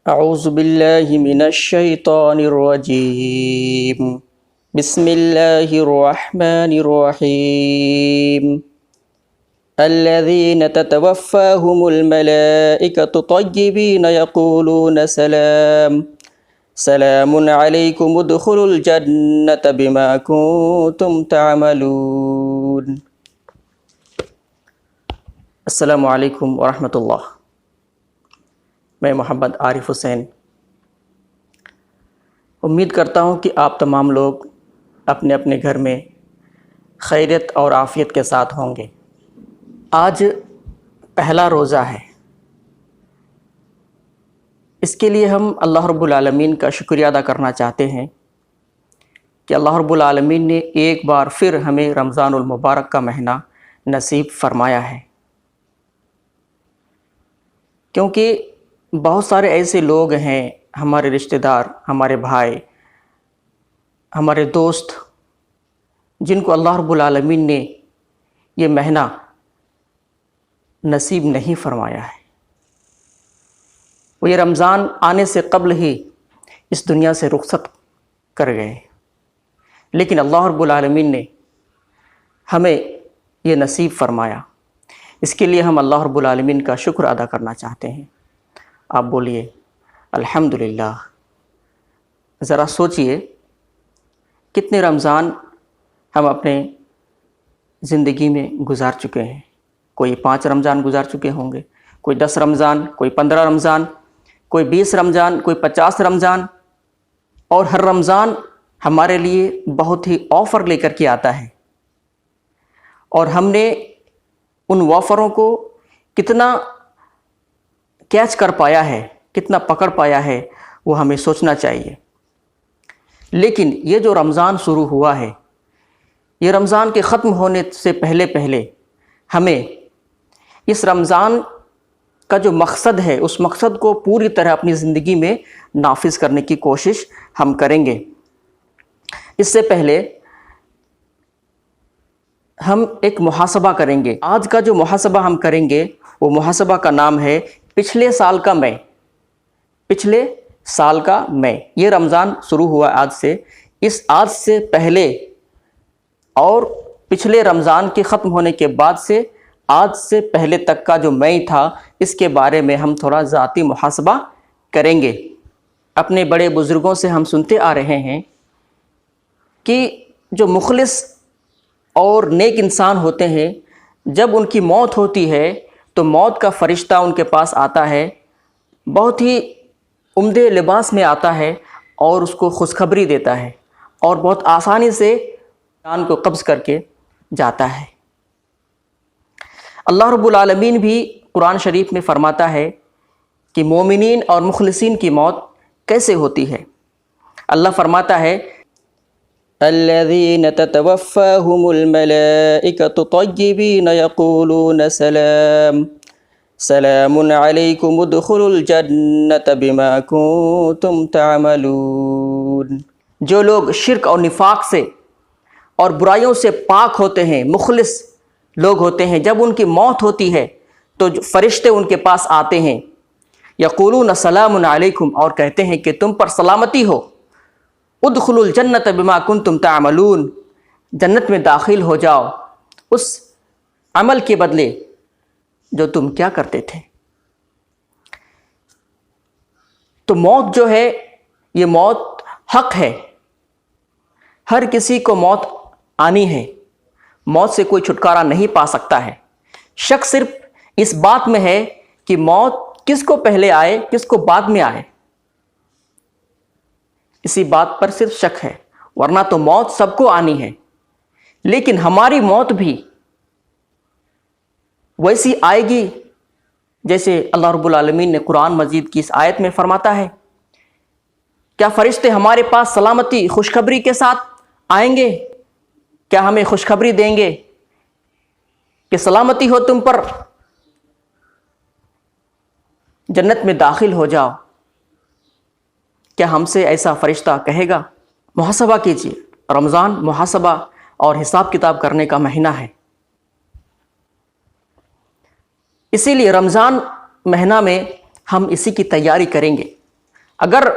اعوذ باللہ من الشیطان الرجیم بسم اللہ الرحمن الرحیم الذین تتوفاہم الملائکۃ طیبین یقولون سلام علیکم ادخلوا الجنۃ بما کنتم تعملون۔ السلام علیکم ورحمۃ اللہ۔ میں محمد عارف حسین امید کرتا ہوں کہ آپ تمام لوگ اپنے اپنے گھر میں خیریت اور عافیت کے ساتھ ہوں گے۔ آج پہلا روزہ ہے، اس کے لیے ہم اللہ رب العالمین کا شکریہ ادا کرنا چاہتے ہیں کہ اللہ رب العالمین نے ایک بار پھر ہمیں رمضان المبارک کا مہینہ نصیب فرمایا ہے، کیونکہ بہت سارے ایسے لوگ ہیں، ہمارے رشتہ دار، ہمارے بھائی، ہمارے دوست، جن کو اللہ رب العالمین نے یہ مہینہ نصیب نہیں فرمایا ہے۔ وہ یہ رمضان آنے سے قبل ہی اس دنیا سے رخصت کر گئے، لیکن اللہ رب العالمین نے ہمیں یہ نصیب فرمایا۔ اس کے لیے ہم اللہ رب العالمین کا شکر ادا کرنا چاہتے ہیں۔ آپ بولیے الحمدللہ۔ ذرا سوچئے کتنے رمضان ہم اپنے زندگی میں گزار چکے ہیں۔ کوئی 5 رمضان گزار چکے ہوں گے، کوئی 10 رمضان، کوئی 15 رمضان، کوئی 20 رمضان، کوئی 50 رمضان، اور ہر رمضان ہمارے لیے بہت ہی آفر لے کر کے آتا ہے، اور ہم نے ان آفروں کو کتنا کیچ کر پایا ہے، کتنا پکڑ پایا ہے، وہ ہمیں سوچنا چاہیے۔ لیکن یہ جو رمضان شروع ہوا ہے، یہ رمضان کے ختم ہونے سے پہلے ہمیں اس رمضان کا جو مقصد ہے، اس مقصد کو پوری طرح اپنی زندگی میں نافذ کرنے کی کوشش ہم کریں گے۔ اس سے پہلے ہم ایک محاسبہ کریں گے۔ آج کا جو محاسبہ ہم کریں گے، وہ محاسبہ کا نام ہے پچھلے سال کا میں۔ پچھلے سال کا میں، یہ رمضان شروع ہوا آج سے، اس آج سے پہلے اور پچھلے رمضان کے ختم ہونے کے بعد سے آج سے پہلے تک کا جو میں تھا، اس کے بارے میں ہم تھوڑا ذاتی محاسبہ کریں گے۔ اپنے بڑے بزرگوں سے ہم سنتے آ رہے ہیں کہ جو مخلص اور نیک انسان ہوتے ہیں، جب ان کی موت ہوتی ہے تو موت کا فرشتہ ان کے پاس آتا ہے، بہت ہی عمدہ لباس میں آتا ہے، اور اس کو خوشخبری دیتا ہے، اور بہت آسانی سے جان کو قبض کر کے جاتا ہے۔ اللہ رب العالمین بھی قرآن شریف میں فرماتا ہے کہ مومنین اور مخلصین کی موت کیسے ہوتی ہے۔ اللہ فرماتا ہے الذین تتوفاہم الملائکۃ طیبین یقولون سلام علیکم ادخلوا الجنۃ بما کنتم تعملون۔ جو لوگ شرک اور نفاق سے اور برائیوں سے پاک ہوتے ہیں، مخلص لوگ ہوتے ہیں، جب ان کی موت ہوتی ہے تو فرشتے ان کے پاس آتے ہیں، یقولون سلام علیکم، اور کہتے ہیں کہ تم پر سلامتی ہو، ادخلوا الجنۃ بما کنتم تعملون، جنت میں داخل ہو جاؤ اس عمل کے بدلے جو تم کیا کرتے تھے۔ تو موت جو ہے، یہ موت حق ہے، ہر کسی کو موت آنی ہے، موت سے کوئی چھٹکارا نہیں پا سکتا ہے۔ شک صرف اس بات میں ہے کہ موت کس کو پہلے آئے، کس کو بعد میں آئے، اسی بات پر صرف شک ہے، ورنہ تو موت سب کو آنی ہے۔ لیکن ہماری موت بھی ویسی آئے گی جیسے اللہ رب العالمین نے قرآن مجید کی اس آیت میں فرماتا ہے۔ کیا فرشتے ہمارے پاس سلامتی، خوشخبری کے ساتھ آئیں گے؟ کیا ہمیں خوشخبری دیں گے کہ سلامتی ہو تم پر، جنت میں داخل ہو جاؤ؟ کیا ہم سے ایسا فرشتہ کہے گا؟ محاسبہ کیجیے، رمضان محاسبہ اور حساب کتاب کرنے کا مہینہ ہے۔ اسی لیے رمضان مہینہ میں ہم اسی کی تیاری کریں گے۔ اگر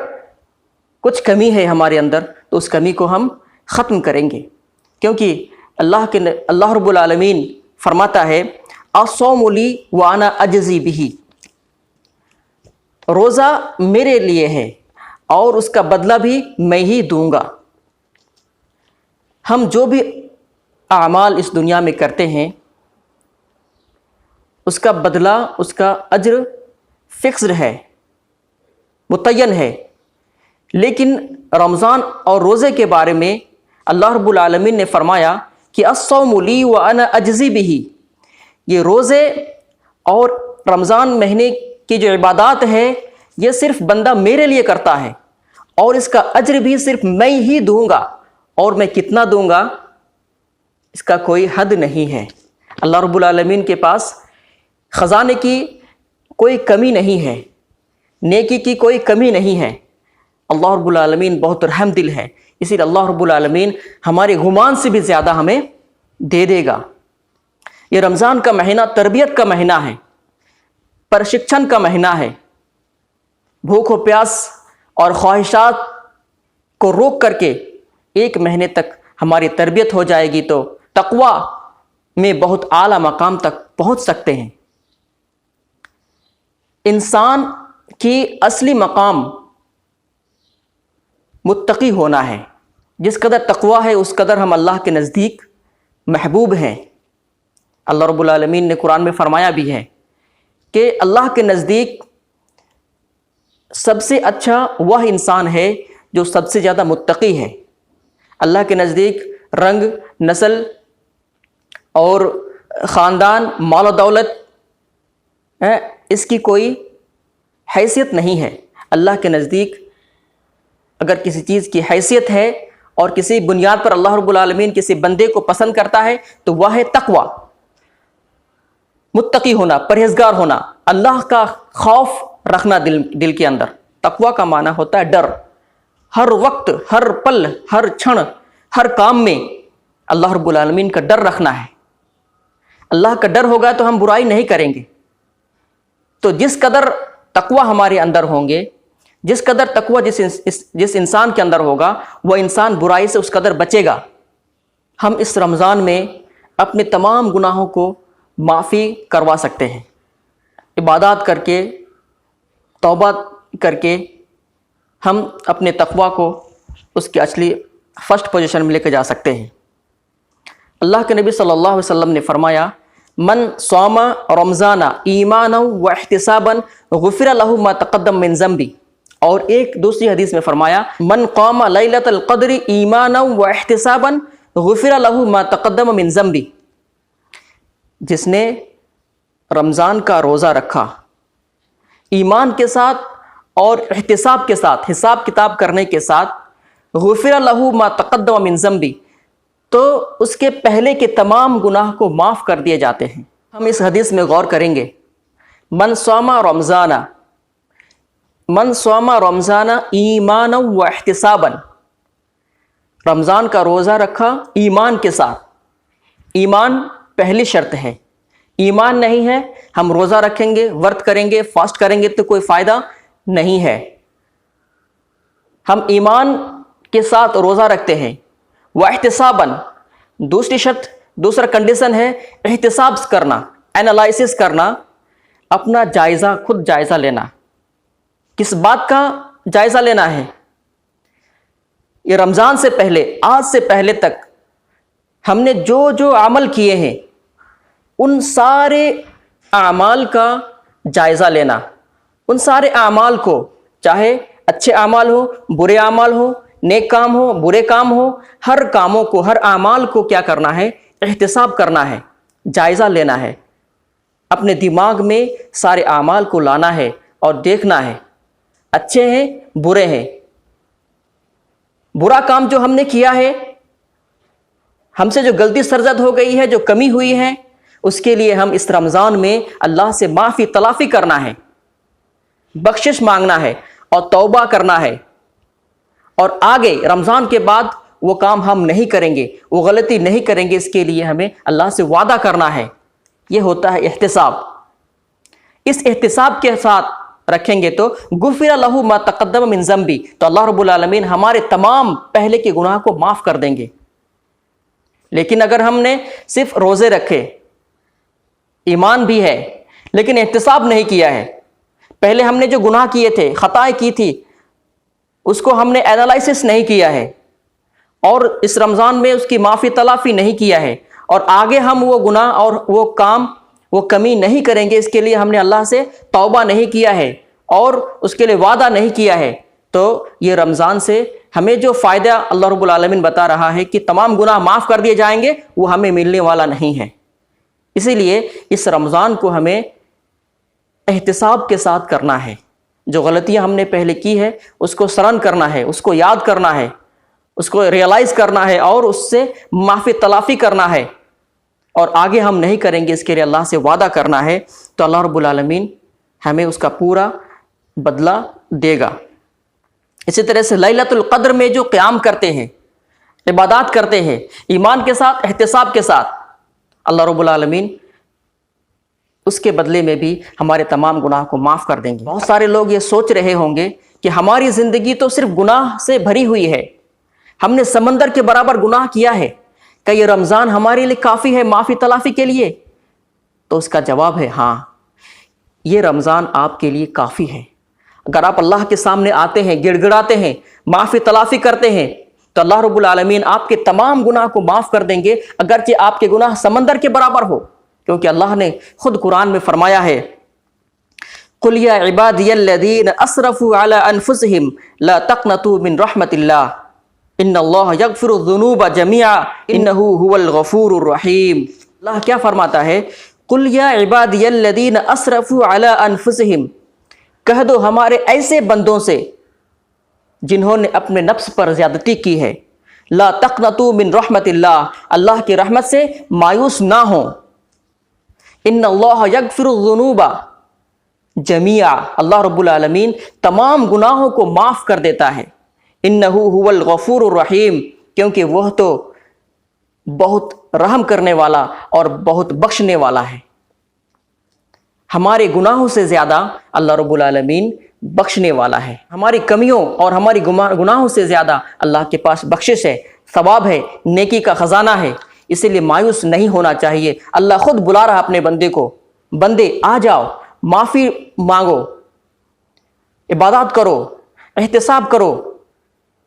کچھ کمی ہے ہمارے اندر تو اس کمی کو ہم ختم کریں گے، کیونکہ اللہ رب العالمین فرماتا ہے الصوم لی وانا اجزی بہ، روزہ میرے لیے ہے اور اس کا بدلہ بھی میں ہی دوں گا۔ ہم جو بھی اعمال اس دنیا میں کرتے ہیں اس کا بدلہ، اس کا اجر فکسڈ ہے، متعین ہے، لیکن رمضان اور روزے کے بارے میں اللہ رب العالمین نے فرمایا کہ الصوم لی وانا اجزی بہ، یہ روزے اور رمضان مہینے کی جو عبادات ہے یہ صرف بندہ میرے لیے کرتا ہے اور اس کا اجر بھی صرف میں ہی دوں گا، اور میں کتنا دوں گا اس کا کوئی حد نہیں ہے۔ اللہ رب العالمین کے پاس خزانے کی کوئی کمی نہیں ہے، نیکی کی کوئی کمی نہیں ہے۔ اللہ رب العالمین بہت رحم دل ہے، اسی لیے اللہ رب العالمین ہمارے گمان سے بھی زیادہ ہمیں دے دے گا۔ یہ رمضان کا مہینہ تربیت کا مہینہ ہے، پرشکشن کا مہینہ ہے۔ بھوک و پیاس اور خواہشات کو روک کر کے ایک مہینے تک ہماری تربیت ہو جائے گی تو تقوی میں بہت اعلیٰ مقام تک پہنچ سکتے ہیں۔ انسان کی اصلی مقام متقی ہونا ہے، جس قدر تقوی ہے اس قدر ہم اللہ کے نزدیک محبوب ہیں۔ اللہ رب العالمین نے قرآن میں فرمایا بھی ہے کہ اللہ کے نزدیک سب سے اچھا وہ انسان ہے جو سب سے زیادہ متقی ہے۔ اللہ کے نزدیک رنگ، نسل اور خاندان، مال و دولت اس کی کوئی حیثیت نہیں ہے۔ اللہ کے نزدیک اگر کسی چیز کی حیثیت ہے اور کسی بنیاد پر اللہ رب العالمین کسی بندے کو پسند کرتا ہے تو وہ ہے تقوی، متقی ہونا، پرہیزگار ہونا، اللہ کا خوف رکھنا دل کے اندر۔ تقوی کا معنی ہوتا ہے ڈر، ہر وقت، ہر پل، ہر چھن، ہر کام میں اللہ رب العالمین کا ڈر رکھنا ہے۔ اللہ کا ڈر ہوگا تو ہم برائی نہیں کریں گے۔ تو جس قدر تقوی ہمارے اندر ہوں گے، جس قدر تقوی جس انسان کے اندر ہوگا وہ انسان برائی سے اس قدر بچے گا۔ ہم اس رمضان میں اپنے تمام گناہوں کو معافی کروا سکتے ہیں، عبادات کر کے، توبہ کر کے ہم اپنے تقوی کو اس کی اصلی فرسٹ پوزیشن میں لے کے جا سکتے ہیں۔ اللہ کے نبی صلی اللہ علیہ وسلم نے فرمایا من صام رمضان ایمانا و احتسابا غفر له ما تقدم من ذنبی، اور ایک دوسری حدیث میں فرمایا من قام لیلۃ القدر ایمانا و احتسابا غفر له ما تقدم من ذنبی، جس نے رمضان کا روزہ رکھا ایمان کے ساتھ اور احتساب کے ساتھ، حساب کتاب کرنے کے ساتھ، غفر له ما تقدم من ذنبی، تو اس کے پہلے کے تمام گناہ کو معاف کر دیے جاتے ہیں۔ ہم اس حدیث میں غور کریں گے، من صام رمضان، من صام رمضان ایمانا و احتسابا، رمضان کا روزہ رکھا ایمان کے ساتھ۔ ایمان پہلی شرط ہے، ایمان نہیں ہے ہم روزہ رکھیں گے، ورت کریں گے، فاسٹ کریں گے تو کوئی فائدہ نہیں ہے۔ ہم ایمان کے ساتھ روزہ رکھتے ہیں۔ واحتساباً، دوسری شرط، دوسرا کنڈیشن ہے احتساب کرنا، اینالائسس کرنا، اپنا جائزہ، خود جائزہ لینا۔ کس بات کا جائزہ لینا ہے؟ یہ رمضان سے پہلے، آج سے پہلے تک ہم نے جو جو عمل کیے ہیں ان سارے اعمال کا جائزہ لینا، ان سارے اعمال کو، چاہے اچھے اعمال ہو، برے اعمال ہو، نیک کام ہو، برے کام ہو، ہر کاموں کو، ہر اعمال کو کیا کرنا ہے؟ احتساب کرنا ہے، جائزہ لینا ہے، اپنے دماغ میں سارے اعمال کو لانا ہے اور دیکھنا ہے اچھے ہیں، برے ہیں۔ برا کام جو ہم نے کیا ہے، ہم سے جو غلطی سرزد ہو گئی ہے، جو کمی ہوئی ہے، اس کے لیے ہم اس رمضان میں اللہ سے معافی تلافی کرنا ہے، بخشش مانگنا ہے اور توبہ کرنا ہے، اور آگے رمضان کے بعد وہ کام ہم نہیں کریں گے، وہ غلطی نہیں کریں گے، اس کے لیے ہمیں اللہ سے وعدہ کرنا ہے۔ یہ ہوتا ہے احتساب۔ اس احتساب کے ساتھ رکھیں گے تو غفر لہ ما تقدم من ذنبی، تو اللہ رب العالمین ہمارے تمام پہلے کے گناہ کو معاف کر دیں گے۔ لیکن اگر ہم نے صرف روزے رکھے، ایمان بھی ہے لیکن احتساب نہیں کیا ہے، پہلے ہم نے جو گناہ کیے تھے، خطائیں کی تھی، اس کو ہم نے اینالائسس نہیں کیا ہے، اور اس رمضان میں اس کی معافی تلافی نہیں کیا ہے، اور آگے ہم وہ گناہ اور وہ کام، وہ کمی نہیں کریں گے، اس کے لیے ہم نے اللہ سے توبہ نہیں کیا ہے اور اس کے لیے وعدہ نہیں کیا ہے، تو یہ رمضان سے ہمیں جو فائدہ اللہ رب العالمین بتا رہا ہے کہ تمام گناہ معاف کر دیے جائیں گے، وہ ہمیں ملنے والا نہیں ہے۔ اسی لیے اس رمضان کو ہمیں احتساب کے ساتھ کرنا ہے، جو غلطیاں ہم نے پہلے کی ہے اس کو سرن کرنا ہے، اس کو یاد کرنا ہے، اس کو ریئلائز کرنا ہے اور اس سے معافی تلافی کرنا ہے، اور آگے ہم نہیں کریں گے، اس کے لیے اللہ سے وعدہ کرنا ہے، تو اللہ رب العالمین ہمیں اس کا پورا بدلہ دے گا۔ اسی طرح سے لیلۃ القدر میں جو قیام کرتے ہیں، عبادات کرتے ہیں ایمان کے ساتھ، احتساب کے ساتھ، اللہ رب العالمین اس کے بدلے میں بھی ہمارے تمام گناہ کو معاف کر دیں گے۔ بہت سارے لوگ یہ سوچ رہے ہوں گے کہ ہماری زندگی تو صرف گناہ سے بھری ہوئی ہے، ہم نے سمندر کے برابر گناہ کیا ہے، کہ یہ رمضان ہمارے لیے کافی ہے معافی تلافی کے لیے؟ تو اس کا جواب ہے ہاں، یہ رمضان آپ کے لیے کافی ہے۔ اگر آپ اللہ کے سامنے آتے ہیں، گڑ گڑاتے ہیں، معافی تلافی کرتے ہیں، تو اللہ رب العالمین آپ کے تمام گناہ کو معاف کر دیں گے، اگرچہ آپ کے گناہ سمندر کے برابر ہو، کیونکہ اللہ نے خود قرآن میں فرمایا ہے قُلْ يَا عِبَادِيَ الَّذِينَ أَسْرَفُوا عَلَىٰ أَنفُسِهِمْ لَا تَقْنَطُوا مِنْ رَحْمَةِ اللَّهِ إِنَّ اللَّهَ يَغْفِرُ الذُّنُوبَ جَمِيعًا إِنَّهُ هُوَ الْغَفُورُ الرَّحِيمُ۔ اللہ کیا فرماتا ہے؟ قُلْ يَا عِبَادِيَ الَّذِينَ أَسْرَفُوا عَلَىٰ أَنفُسِهِمْ، کہہ دو ہمارے ایسے بندوں سے جنہوں نے اپنے نفس پر زیادتی کی ہے، لا تقنطوا من رحمت اللہ، اللہ کی رحمت سے مایوس نہ ہوں، ان اللہ یغفر الذنوب جميعا، اللہ رب العالمین تمام گناہوں کو معاف کر دیتا ہے، انہ هو الغفور الرحیم، کیونکہ وہ تو بہت رحم کرنے والا اور بہت بخشنے والا ہے۔ ہمارے گناہوں سے زیادہ اللہ رب العالمین بخشنے والا ہے، ہماری کمیوں اور ہماری گناہوں سے زیادہ اللہ کے پاس بخشش ہے، ثواب ہے، نیکی کا خزانہ ہے، اسی لیے مایوس نہیں ہونا چاہیے۔ اللہ خود بلا رہا اپنے بندے کو، بندے آ جاؤ، معافی مانگو، عبادات کرو، احتساب کرو،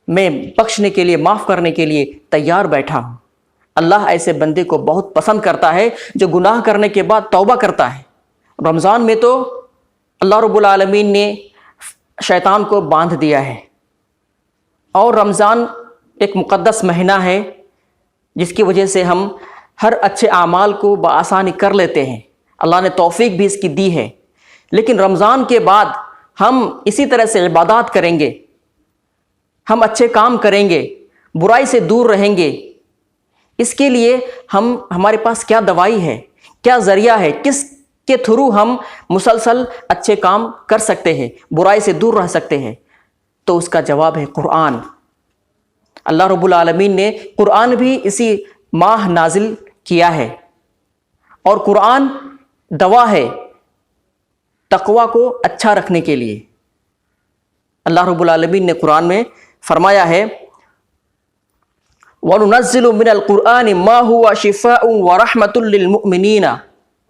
میں بخشنے کے لیے، معاف کرنے کے لیے تیار بیٹھا ہوں۔ اللہ ایسے بندے کو بہت پسند کرتا ہے جو گناہ کرنے کے بعد توبہ کرتا ہے۔ رمضان میں تو اللہ رب العالمین نے شیطان کو باندھ دیا ہے، اور رمضان ایک مقدس مہینہ ہے جس کی وجہ سے ہم ہر اچھے اعمال کو بآسانی کر لیتے ہیں، اللہ نے توفیق بھی اس کی دی ہے۔ لیکن رمضان کے بعد ہم اسی طرح سے عبادات کریں گے، ہم اچھے کام کریں گے، برائی سے دور رہیں گے، اس کے لیے ہمارے پاس کیا دوائی ہے، کیا ذریعہ ہے، کس کے تھرو ہم مسلسل اچھے کام کر سکتے ہیں، برائی سے دور رہ سکتے ہیں؟ تو اس کا جواب ہے قرآن۔ اللہ رب العالمین نے قرآن بھی اسی ماہ نازل کیا ہے، اور قرآن دوا ہے تقوی کو اچھا رکھنے کے لیے۔ اللہ رب العالمین نے قرآن میں فرمایا ہے وَنُنَزِّلُ مِنَ الْقُرْآنِ مَا هُوَ شِفَاءٌ وَرَحْمَةٌ لِّلْمُؤْمِنِينَ،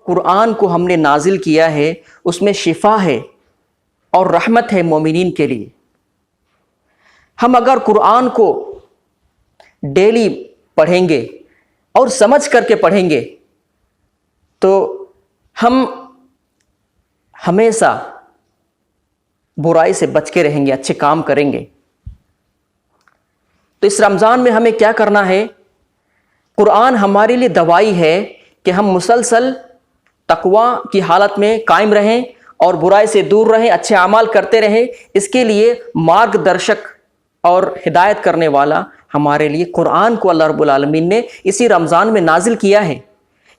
قرآن کو ہم نے نازل کیا ہے، اس میں شفا ہے اور رحمت ہے مومنین کے لیے۔ ہم اگر قرآن کو ڈیلی پڑھیں گے اور سمجھ کر کے پڑھیں گے تو ہم ہمیشہ برائی سے بچ کے رہیں گے، اچھے کام کریں گے۔ تو اس رمضان میں ہمیں کیا کرنا ہے؟ قرآن ہمارے لیے دوائی ہے کہ ہم مسلسل تقوی کی حالت میں قائم رہیں اور برائی سے دور رہیں، اچھے اعمال کرتے رہیں۔ اس کے لیے مارگ درشک اور ہدایت کرنے والا ہمارے لیے قرآن کو اللہ رب العالمین نے اسی رمضان میں نازل کیا ہے۔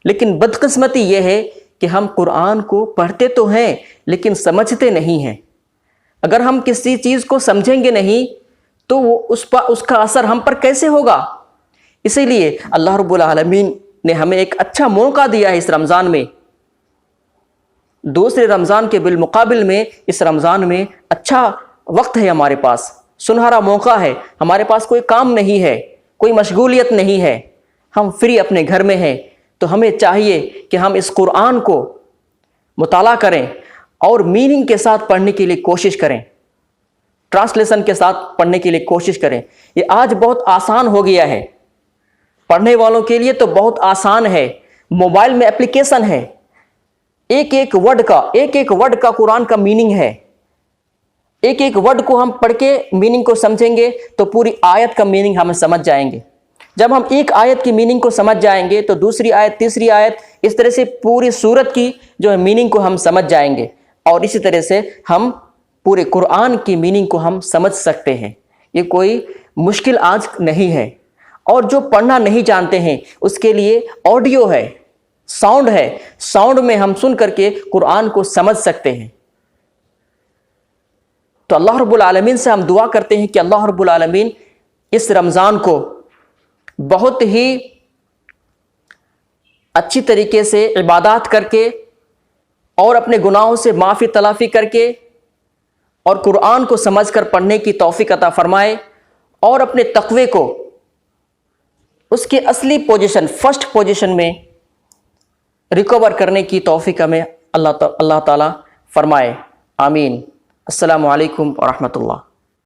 لیکن بدقسمتی یہ ہے کہ ہم قرآن کو پڑھتے تو ہیں لیکن سمجھتے نہیں ہیں۔ اگر ہم کسی چیز کو سمجھیں گے نہیں تو اس کا اثر ہم پر کیسے ہوگا؟ اسی لیے اللہ رب العالمین نے ہمیں ایک اچھا موقع دیا ہے اس رمضان میں دوسرے رمضان کے بالمقابل میں اس رمضان میں اچھا وقت ہے، ہمارے پاس سنہرا موقع ہے، ہمارے پاس کوئی کام نہیں ہے، کوئی مشغولیت نہیں ہے، ہم فری اپنے گھر میں ہیں، تو ہمیں چاہیے کہ ہم اس قرآن کو مطالعہ کریں اور میننگ کے ساتھ پڑھنے کے لیے کوشش کریں، ٹرانسلیشن کے ساتھ پڑھنے کے لیے کوشش کریں۔ یہ آج بہت آسان ہو گیا ہے، پڑھنے والوں کے لیے تو بہت آسان ہے، موبائل میں اپلیکیشن ہے، ایک ایک ورڈ کا قرآن کا میننگ ہے، ایک ایک ورڈ کو ہم پڑھ کے میننگ کو سمجھیں گے تو پوری آیت کا میننگ ہم سمجھ جائیں گے۔ جب ہم ایک آیت کی میننگ کو سمجھ جائیں گے تو دوسری آیت، تیسری آیت، اس طرح سے پوری سورت کی جو ہے میننگ کو ہم سمجھ جائیں گے، اور اسی طرح سے ہم پورے قرآن کی میننگ کو ہم سمجھ سکتے ہیں۔ یہ کوئی مشکل آج نہیں ہے، اور جو پڑھنا نہیں جانتے ہیں اس کے لیے آڈیو ہے، ساؤنڈ ہے، ساؤنڈ میں ہم سن کر کے قرآن کو سمجھ سکتے ہیں۔ تو اللہ رب العالمین سے ہم دعا کرتے ہیں کہ اللہ رب العالمین اس رمضان کو بہت ہی اچھی طریقے سے عبادات کر کے اور اپنے گناہوں سے معافی تلافی کر کے اور قرآن کو سمجھ کر پڑھنے کی توفیق عطا فرمائے، اور اپنے تقوی کو اس کے اصلی پوزیشن، فرسٹ پوزیشن میں ریکور کرنے کی توفیق ہمیں اللہ تعالیٰ فرمائے۔ آمین۔ السلام علیکم ورحمۃ اللہ۔